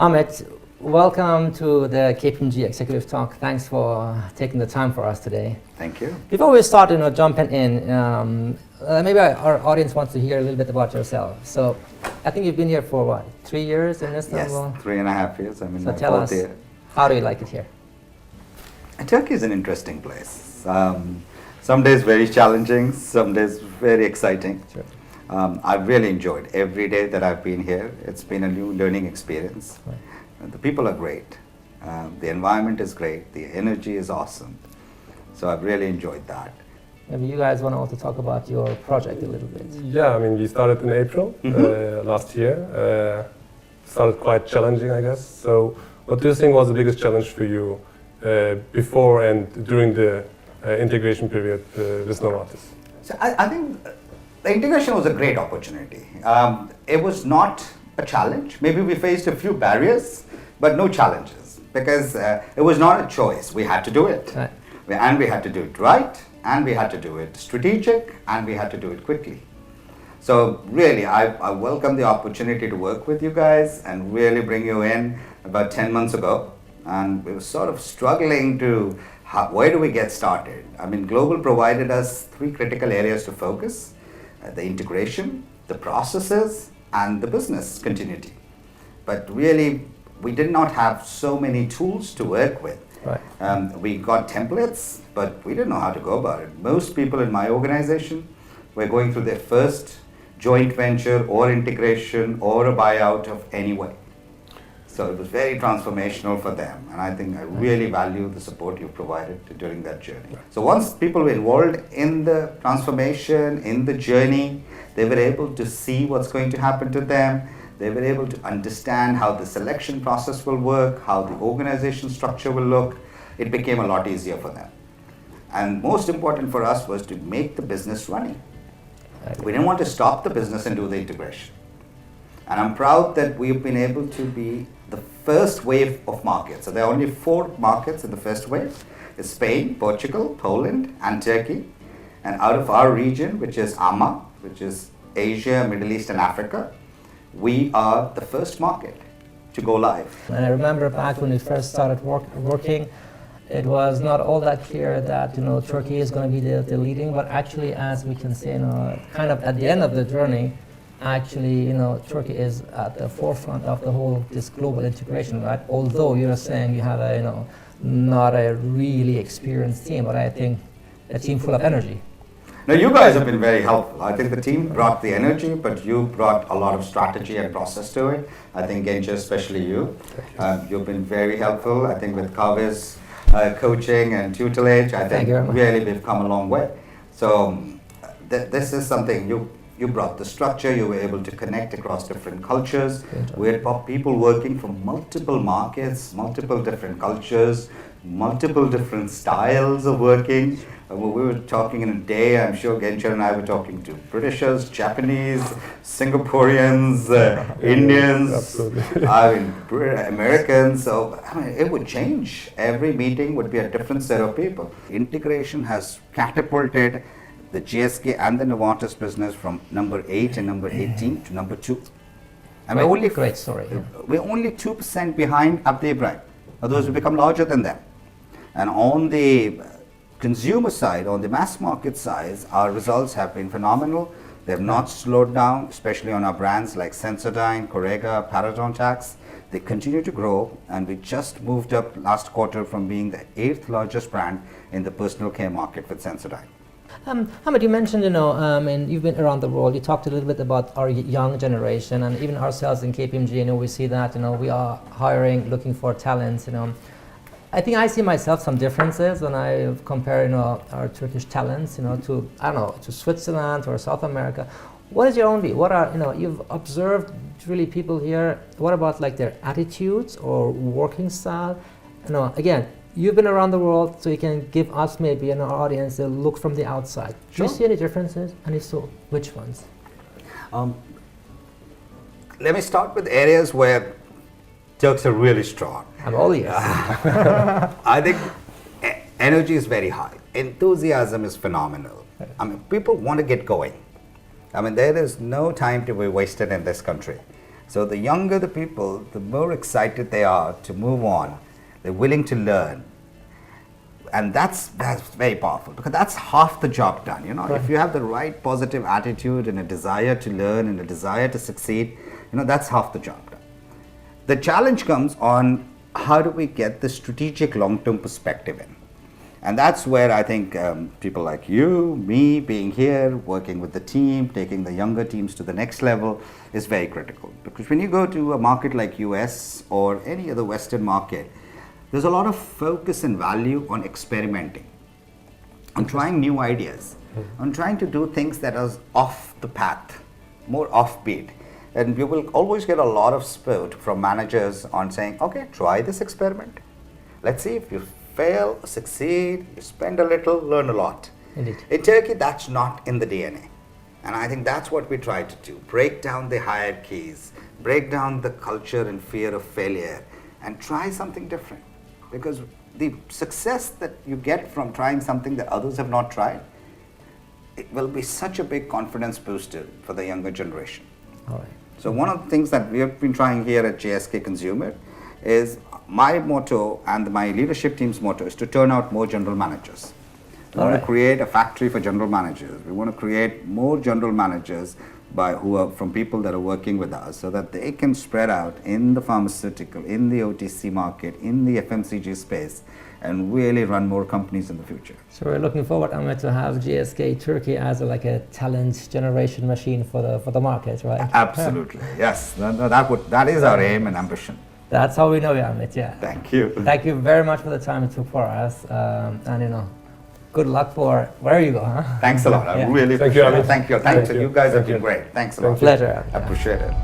Amit, welcome to the KPMG Executive Talk. Thanks for taking the time for us today. Thank you. Before we start, jumping in, maybe our audience wants to hear a little bit about yourself. So, I think you've been here for what, 3 years in Istanbul? Yes, 3.5 years. I'm in so my tell fourth us, year. how do you like it here? Turkey is an interesting place. Some days very challenging, some days very exciting. Sure. I've really enjoyed every day that I've been here. It's been a new learning experience. Right. The people are great. The environment is great. The energy is awesome. So I've really enjoyed that. Maybe you guys want to also talk about your project a little bit. Yeah, I mean, we started in April last year. Started quite challenging, I guess. So what do you think was the biggest challenge for you before and during the integration period with Novartis? So I think the integration was a great opportunity. It was not a challenge. Maybe we faced a few barriers, but no challenges, because it was not a choice. We had to do it. Right. And we had to do it right, and we had to do it strategic, and we had to do it quickly. So really, I welcome the opportunity to work with you guys and really bring you in about 10 months ago. And we were sort of struggling to, where do we get started? I mean, Global provided us 3 critical areas to focus: the integration, the processes, and the business continuity. But really, we did not have so many tools to work with. Right. We got templates, but we didn't know how to go about it. Most people in my organization were going through their first joint venture or integration or a buyout of any way. So it was very transformational for them, and I think I really value the support you provided during that journey. So once people were involved in the transformation, in the journey, they were able to see what's going to happen to them. They were able to understand how the selection process will work, how the organization structure will look. It became a lot easier for them. And most important for us was to make the business running. We didn't want to stop the business and do the integration. And I'm proud that we've been able to be the first wave of markets. So there are only 4 markets in the first wave. It's Spain, Portugal, Poland, and Turkey. And out of our region, which is AMA, which is Asia, Middle East, and Africa, we are the first market to go live. And I remember back when we first started working, it was not all that clear that Turkey is going to be the leading, but actually, as we can see, kind of at the end of the journey, actually, Turkey is at the forefront of the whole this global integration, right? Although you're saying you have a not a really experienced team, but I think a team full of energy. Now, you guys have been very helpful. I think the team brought the energy, but you brought a lot of strategy and process to it. I think, Genja, especially you. You've been very helpful. I think with Kaveh's coaching and tutelage, I think really we've come a long way. So this is something you brought the structure. You were able to connect across different cultures. We had people working from multiple markets, multiple different cultures, multiple different styles of working. We were talking in a day, I'm sure Genja and I were talking to Britishers, Japanese, Singaporeans, Indians, Americans. So it would change. Every meeting would be a different set of people. Integration has catapulted the GSK and the Novartis business from number 8 and number 18 to number 2. And Great story. Yeah. We're only 2% behind Abdi Ibrahim. Otherwise, we become larger than them. And on the consumer side, on the mass market side, our results have been phenomenal. They have not slowed down, especially on our brands like Sensodyne, Corega, Parodontax. They continue to grow, and we just moved up last quarter from being the 8th largest brand in the personal care market with Sensodyne. Hamid, you mentioned, and you've been around the world. You talked a little bit about our young generation, and even ourselves in KPMG. We see that, we are hiring, looking for talents. I think I see myself some differences when I compare, our Turkish talents, to to Switzerland or South America. What is your own view? What are you've observed really people here? What about like their attitudes or working style? Again, you've been around the world, so you can give us maybe in our audience a look from the outside. Sure. Do you see any differences? And if so, which ones? Let me start with areas where Turks are really strong. I'm all ears. I think energy is very high. Enthusiasm is phenomenal. I mean, people want to get going. I mean, there is no time to be wasted in this country. So the younger the people, the more excited they are to move on. They're willing to learn. And that's very powerful, because that's half the job done. You know, Right. if you have the right positive attitude and a desire to learn and a desire to succeed, you know, that's half the job done. The challenge comes on how do we get the strategic long-term perspective in. And that's where I think people like you, me, being here, working with the team, taking the younger teams to the next level is very critical. Because when you go to a market like US or any other Western market, there's a lot of focus and value on experimenting, on trying new ideas, on trying to do things that are off the path, more offbeat. And you will always get a lot of support from managers on saying, okay, try this experiment. Let's see if you fail, succeed, you spend a little, learn a lot. Indeed. In Turkey, that's not in the DNA. And I think that's what we try to do. Break down the hierarchies, break down the culture and fear of failure, and try something different. Because the success that you get from trying something that others have not tried, it will be such a big confidence booster for the younger generation. All right. So one of the things that we have been trying here at GSK Consumer is my motto and my leadership team's motto is to turn out more general managers. We want to create a factory for general managers. We want to create more general managers who are from people that are working with us, so that they can spread out in the pharmaceutical, in the OTC market, in the FMCG space, and really run more companies in the future. So we're looking forward, Amit, to have GSK Turkey as like a talent generation machine for the market, right? Absolutely, yes. That is our aim and ambition. That's how we know you, Amit. Yeah. Thank you. Thank you very much for the time it took for us, and you know, good luck for wherever you go, huh? Thanks a lot. I Yeah. really Thank you, appreciate it. Amit. Thank you. Thank you. You guys have Thank been you. great. Thanks a lot. Pleasure. I appreciate it.